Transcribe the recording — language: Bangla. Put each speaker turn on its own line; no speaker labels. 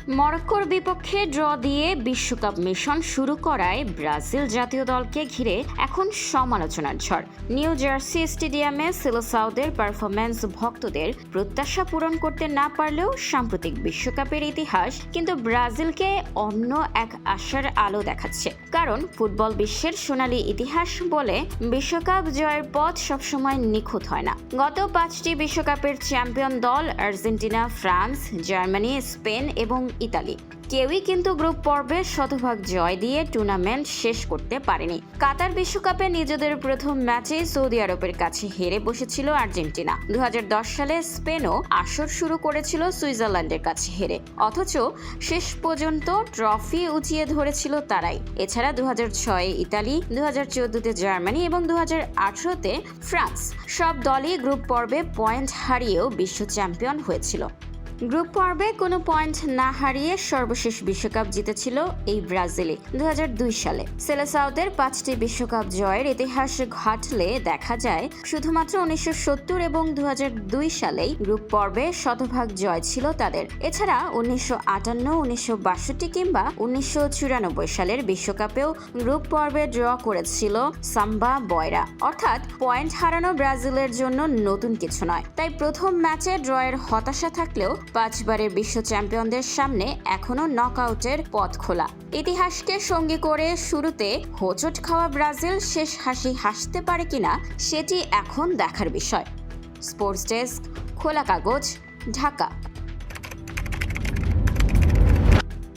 মরক্কোর বিপক্ষে ড্র দিয়ে বিশ্বকাপ মিশন শুরু করায় ব্রাজিল জাতীয় দলকে ঘিরে এখন সমালোচনার ঝড়। নিউ জার্সি স্টেডিয়ামে সিলেসাওদের পারফরম্যান্স ভক্তদের প্রত্যাশা পূরণ করতে না পারলেও সাম্প্রতিক বিশ্বকাপের ইতিহাস কিন্তু ব্রাজিলকে অন্য এক আশার আলো দেখাচ্ছে। কারণ ফুটবল বিশ্বের সোনালী ইতিহাস বলে বিশ্বকাপ জয়ের পথ সবসময় নিখুঁত হয় না। গত 5টি বিশ্বকাপের চ্যাম্পিয়ন দল আর্জেন্টিনা, ফ্রান্স, জার্মানি, স্পেন এবং ইতালি কেউই কিন্তু গ্রুপ পর্বে শতভাগ জয় দিয়ে টুর্নামেন্ট শেষ করতে পারেনি। কাতার বিশ্বকাপে নিজেদের প্রথম ম্যাচে সৌদি আরবের কাছে হেরে বসেছিল আর্জেন্টিনা। 2010 সালে স্পেনও আসর শুরু করেছিল সুইজারল্যান্ডের কাছে হেরে, অথচ শেষ পর্যন্ত ট্রফি উঁচিয়ে ধরেছিল তারাই। এছাড়া 2006-এ ইতালি, 2014-তে জার্মানি এবং 2018-তে ফ্রান্স সব দলই গ্রুপ পর্বে পয়েন্ট হারিয়েও বিশ্ব চ্যাম্পিয়ন হয়েছিল। গ্রুপ পর্বে কোনো পয়েন্ট না হারিয়ে সর্বশেষ বিশ্বকাপ জিতেছিল এই ব্রাজিলে 2002 সালে। সেলেসাওদের 5টি বিশ্বকাপ জয়ের ইতিহাস ঘাটলে দেখা যায় শুধুমাত্র 1970 এবং 2002 সালেই গ্রুপ পর্বে শতভাগ জয় ছিল তাদের। এছাড়া 1958, 1962 কিংবা 1994 সালের বিশ্বকাপেও গ্রুপ পর্বে ড্র করেছিল সাম্বা বয়রা। অর্থাৎ পয়েন্ট হারানো ব্রাজিলের জন্য নতুন কিছু নয়। তাই প্রথম ম্যাচে ড্রয়ের হতাশা থাকলেও 5 বারের বিশ্ব চ্যাম্পিয়নদের সামনে এখনো নকআউটের পথ খোলা। ইতিহাসকে সঙ্গী করে শুরুতে হোঁচট খাওয়া ব্রাজিল শেষ হাসি হাসতে পারে কিনা সেটি এখন দেখার বিষয়। স্পোর্টস ডেস্ক, খোলা কাগজ, ঢাকা।